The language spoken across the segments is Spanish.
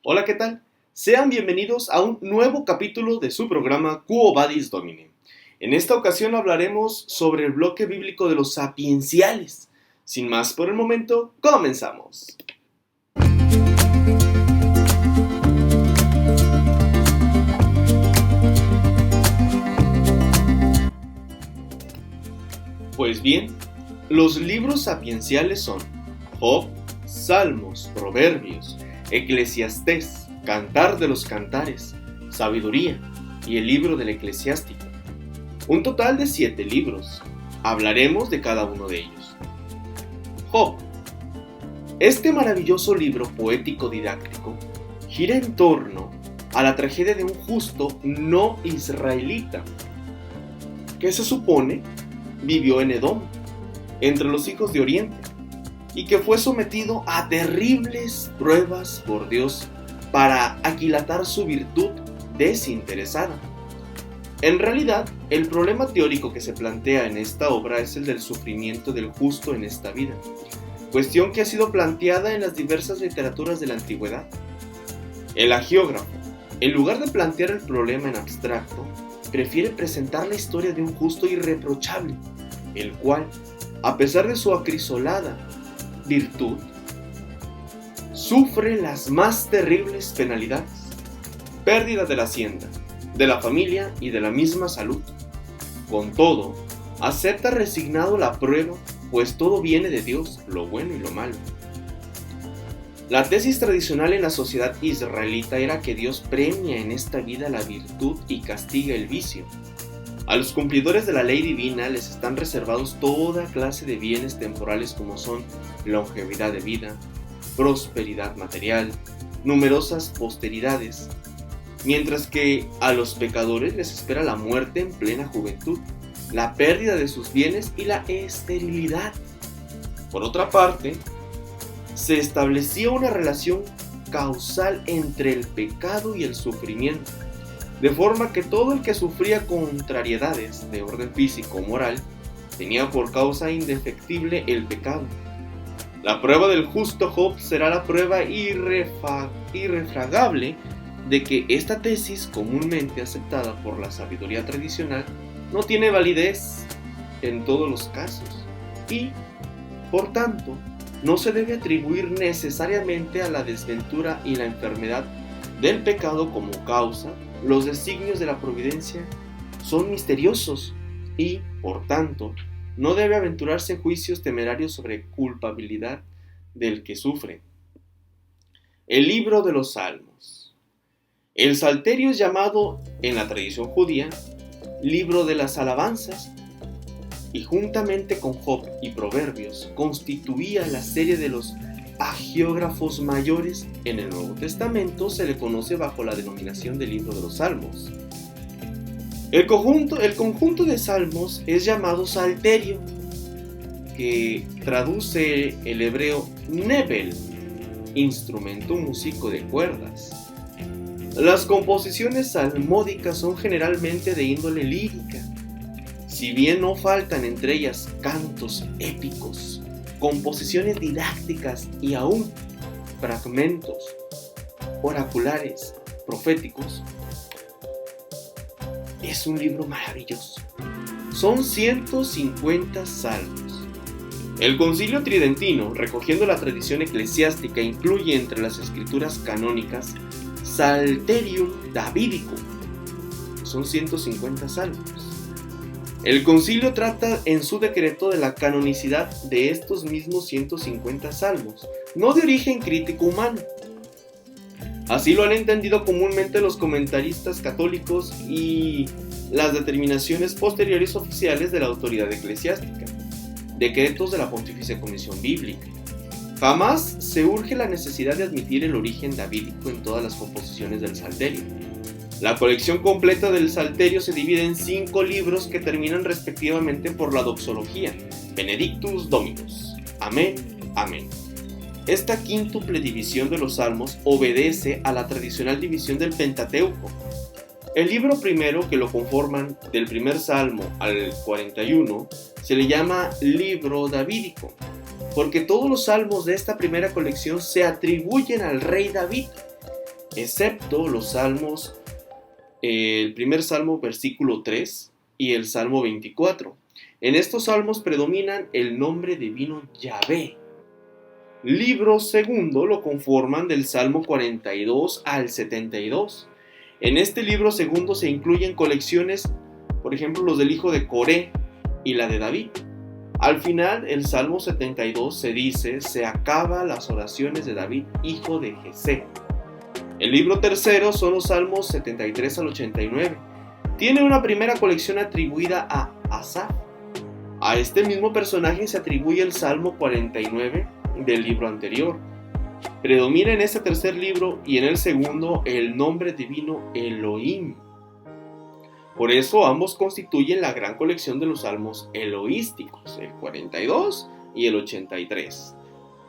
Hola, ¿qué tal? Sean bienvenidos a un nuevo capítulo de su programa Quo Vadis Domini. En esta ocasión hablaremos sobre el bloque bíblico de los sapienciales. Sin más por el momento, comenzamos. Pues bien, los libros sapienciales son Job, Salmos, Proverbios, Eclesiastés, Cantar de los Cantares, Sabiduría y el libro del Eclesiástico. Un total de 7 libros. Hablaremos de cada uno de ellos. Job. Este maravilloso libro poético didáctico gira en torno a la tragedia de un justo no israelita, que se supone vivió en Edom, entre los hijos de Oriente, y que fue sometido a terribles pruebas por Dios para aquilatar su virtud desinteresada. En realidad, el problema teórico que se plantea en esta obra es el del sufrimiento del justo en esta vida, cuestión que ha sido planteada en las diversas literaturas de la antigüedad. El hagiógrafo, en lugar de plantear el problema en abstracto, prefiere presentar la historia de un justo irreprochable, el cual, a pesar de su acrisolada virtud, sufre las más terribles penalidades: pérdida de la hacienda, de la familia y de la misma salud. Con todo, acepta resignado la prueba, pues todo viene de Dios, lo bueno y lo malo. La tesis tradicional en la sociedad israelita era que Dios premia en esta vida la virtud y castiga el vicio. A los cumplidores de la ley divina les están reservados toda clase de bienes temporales como son longevidad de vida, prosperidad material, numerosas posteridades, mientras que a los pecadores les espera la muerte en plena juventud, la pérdida de sus bienes y la esterilidad. Por otra parte, se establecía una relación causal entre el pecado y el sufrimiento, de forma que todo el que sufría contrariedades de orden físico o moral tenía por causa indefectible el pecado. La prueba del justo Job será la prueba irrefragable de que esta tesis, comúnmente aceptada por la sabiduría tradicional, no tiene validez en todos los casos y, por tanto, no se debe atribuir necesariamente a la desventura y la enfermedad del pecado como causa. Los designios de la providencia son misteriosos y, por tanto, no debe aventurarse en juicios temerarios sobre culpabilidad del que sufre. El libro de los Salmos. El Salterio es llamado, en la tradición judía, libro de las alabanzas, y juntamente con Job y Proverbios constituía la serie de los hagiógrafos mayores. En el Nuevo Testamento se le conoce bajo la denominación del libro de los Salmos. El conjunto de salmos es llamado Salterio, que traduce el hebreo nebel, instrumento músico de cuerdas. Las composiciones salmódicas son generalmente de índole lírica, si bien no faltan entre ellas cantos épicos, composiciones didácticas y aún fragmentos oraculares, proféticos. Es un libro maravilloso. Son 150 salmos. El Concilio Tridentino, recogiendo la tradición eclesiástica, incluye entre las escrituras canónicas Salterium Davidicum. Son 150 salmos. El concilio trata en su decreto de la canonicidad de estos mismos 150 salmos, no de origen crítico humano. Así lo han entendido comúnmente los comentaristas católicos y las determinaciones posteriores oficiales de la autoridad eclesiástica, decretos de la Pontificia Comisión Bíblica. Jamás se urge la necesidad de admitir el origen davídico en todas las composiciones del Salterio. La colección completa del Salterio se divide en 5 libros que terminan respectivamente por la doxología, Benedictus Dominus, Amén, Amén. Esta quíntuple división de los salmos obedece a la tradicional división del Pentateuco. El libro primero que lo conforman, del primer salmo al 41, se le llama libro davídico, porque todos los salmos de esta primera colección se atribuyen al rey David, excepto los salmos, el primer salmo versículo 3 y el salmo 24. En estos salmos predominan el nombre divino Yahvé. Libro segundo lo conforman del salmo 42 al 72. En este libro segundo se incluyen colecciones, por ejemplo, los del hijo de Coré y la de David. Al final, el Salmo 72 se dice, se acaba las oraciones de David, hijo de Jesé. El libro tercero son los Salmos 73 al 89. Tiene una primera colección atribuida a Asaf. A este mismo personaje se atribuye el Salmo 49 del libro anterior. Predomina en este tercer libro y en el segundo el nombre divino Elohim. Por eso ambos constituyen la gran colección de los salmos eloísticos, el 42 y el 83.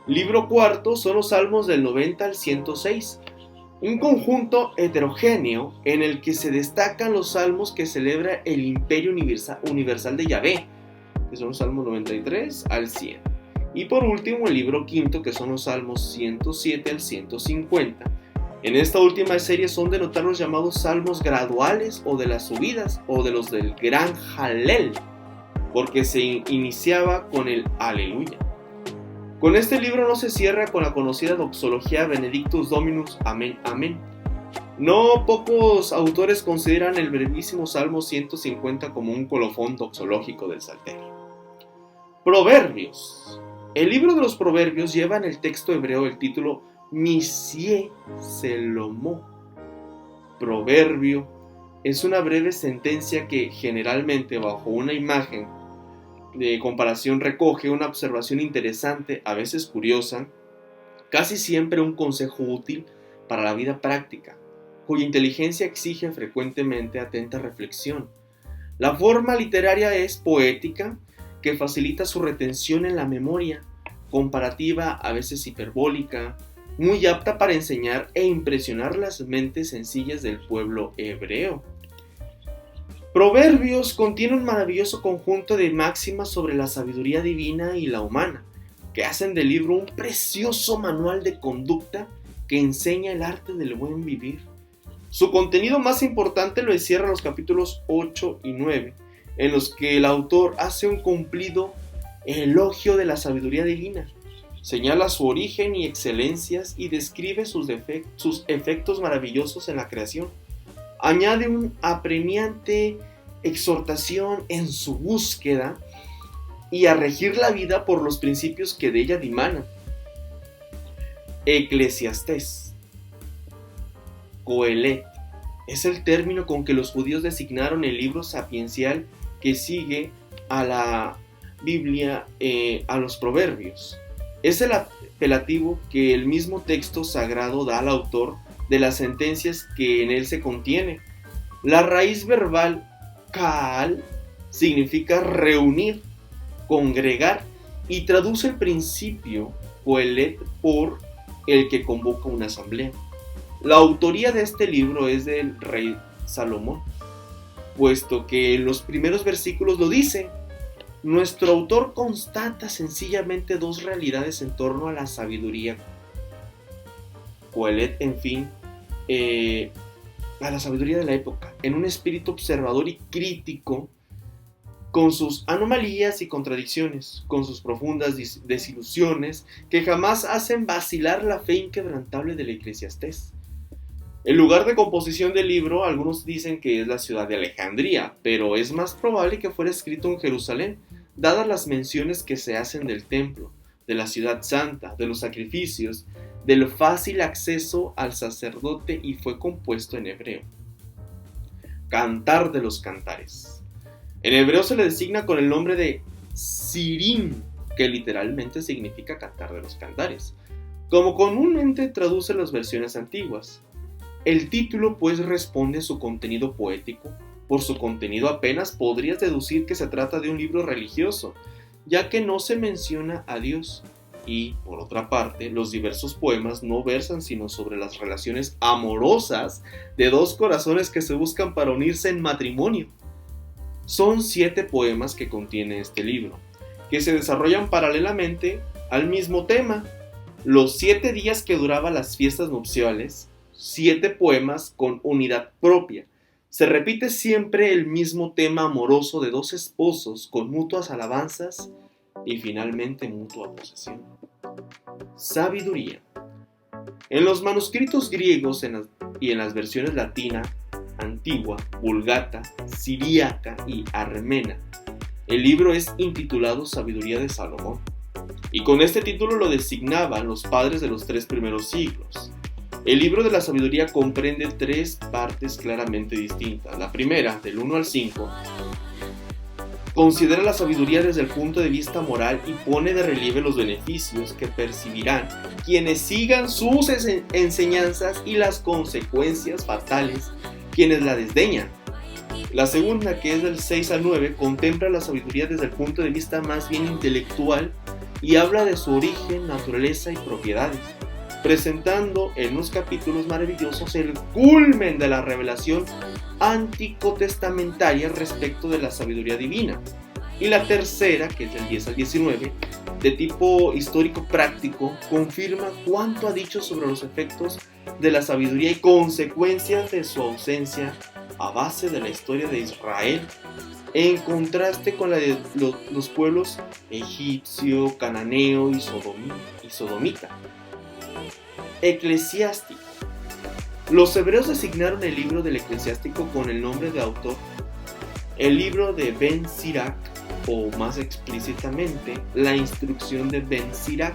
Libro cuarto son los salmos del 90 al 106, un conjunto heterogéneo en el que se destacan los salmos que celebra el imperio universal de Yahvé, que son los salmos 93 al 100. Y por último el libro quinto, que son los salmos 107 al 150. En esta última serie son de notar los llamados salmos graduales o de las subidas o de los del gran Jalel, porque se iniciaba con el Aleluya. Con este libro no se cierra con la conocida doxología Benedictus Dominus, amén, amén. No pocos autores consideran el brevísimo Salmo 150 como un colofón doxológico del Salterio. Proverbios. El libro de los Proverbios lleva en el texto hebreo el título Misié Selomó. Proverbio es una breve sentencia que generalmente bajo una imagen de comparación recoge una observación interesante, a veces curiosa, casi siempre un consejo útil para la vida práctica, cuya inteligencia exige frecuentemente atenta reflexión. La forma literaria es poética, que facilita su retención en la memoria, comparativa, a veces hiperbólica, muy apta para enseñar e impresionar las mentes sencillas del pueblo hebreo. Proverbios contiene un maravilloso conjunto de máximas sobre la sabiduría divina y la humana, que hacen del libro un precioso manual de conducta que enseña el arte del buen vivir. Su contenido más importante lo encierra los capítulos 8 y 9, en los que el autor hace un cumplido elogio de la sabiduría divina. Señala su origen y excelencias y describe sus efectos maravillosos en la creación. Añade una apremiante exhortación en su búsqueda y a regir la vida por los principios que de ella dimanan. Eclesiastés. Coelet es el término con que los judíos designaron el libro sapiencial que sigue a la Biblia, a los Proverbios. Es el apelativo que el mismo texto sagrado da al autor de las sentencias que en él se contiene. La raíz verbal kaal significa reunir, congregar y traduce el principio coelet por el que convoca una asamblea. La autoría de este libro es del rey Salomón, puesto que en los primeros versículos lo dice. Nuestro autor constata sencillamente dos realidades en torno a la sabiduría. Coelet, en fin, a la sabiduría de la época, en un espíritu observador y crítico, con sus anomalías y contradicciones, con sus profundas desilusiones que jamás hacen vacilar la fe inquebrantable del Eclesiastés. El lugar de composición del libro, algunos dicen que es la ciudad de Alejandría, pero es más probable que fuera escrito en Jerusalén, dadas las menciones que se hacen del templo, de la ciudad santa, de los sacrificios, del fácil acceso al sacerdote, y fue compuesto en hebreo. Cantar de los cantares. En hebreo se le designa con el nombre de Sirim, que literalmente significa cantar de los cantares, como comúnmente traduce las versiones antiguas. El título pues responde a su contenido poético. Por su contenido apenas podrías deducir que se trata de un libro religioso, ya que no se menciona a Dios. Y, por otra parte, los diversos poemas no versan sino sobre las relaciones amorosas de dos corazones que se buscan para unirse en matrimonio. Son 7 poemas que contiene este libro, que se desarrollan paralelamente al mismo tema. Los 7 días que duraban las fiestas nupciales 7 poemas con unidad propia. Se repite siempre el mismo tema amoroso de dos esposos con mutuas alabanzas y finalmente mutua posesión. Sabiduría. En los manuscritos griegos y en las versiones latina, antigua, vulgata, siríaca y armena, el libro es intitulado Sabiduría de Salomón, y con este título lo designaban los padres de los 3 primeros siglos. El libro de la sabiduría comprende 3 partes claramente distintas. La primera, del 1 al 5, considera la sabiduría desde el punto de vista moral y pone de relieve los beneficios que percibirán quienes sigan sus enseñanzas y las consecuencias fatales quienes la desdeñan. La segunda, que es del 6 al 9, contempla la sabiduría desde el punto de vista más bien intelectual y habla de su origen, naturaleza y propiedades, presentando en unos capítulos maravillosos el culmen de la revelación anticotestamentaria respecto de la sabiduría divina. Y la tercera, que es del 10 al 19, de tipo histórico práctico, confirma cuanto ha dicho sobre los efectos de la sabiduría y consecuencias de su ausencia a base de la historia de Israel, en contraste con la de los pueblos egipcio, cananeo y sodomita. Eclesiástico. Los hebreos designaron el libro del Eclesiástico con el nombre de autor, el libro de Ben Sirac, o más explícitamente, la instrucción de Ben Sirac.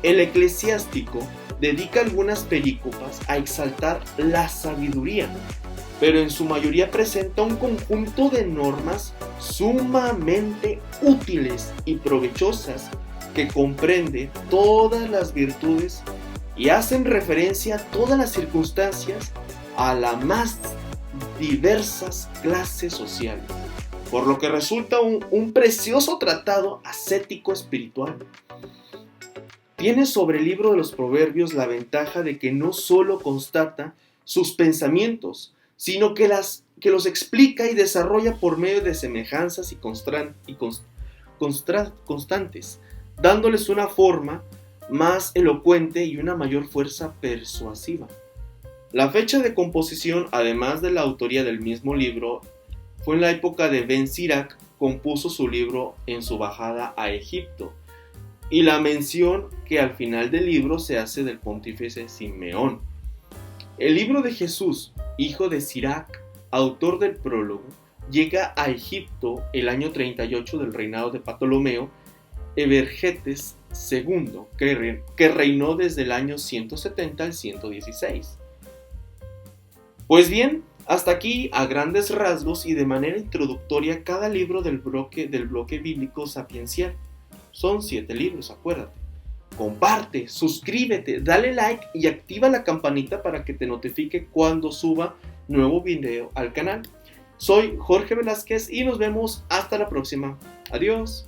El Eclesiástico dedica algunas perícopas a exaltar la sabiduría, pero en su mayoría presenta un conjunto de normas sumamente útiles y provechosas que comprende todas las virtudes y hacen referencia a todas las circunstancias a las más diversas clases sociales, por lo que resulta un precioso tratado ascético espiritual. Tiene sobre el libro de los Proverbios la ventaja de que no solo constata sus pensamientos, sino que los explica y desarrolla por medio de semejanzas y constantes, dándoles una forma más elocuente y una mayor fuerza persuasiva. La fecha de composición, además de la autoría del mismo libro, fue en la época de Ben Sirac. Compuso su libro en su bajada a Egipto, y la mención que al final del libro se hace del pontífice Simeón. El libro de Jesús, hijo de Sirac, autor del prólogo, llega a Egipto el año 38 del reinado de Ptolomeo Evergetes II, que reinó desde el año 170 al 116. Pues bien, hasta aquí, a grandes rasgos y de manera introductoria, cada libro del bloque bíblico sapiencial. Son 7 libros, acuérdate. Comparte, suscríbete, dale like y activa la campanita para que te notifique cuando suba nuevo video al canal. Soy Jorge Velázquez y nos vemos hasta la próxima. Adiós.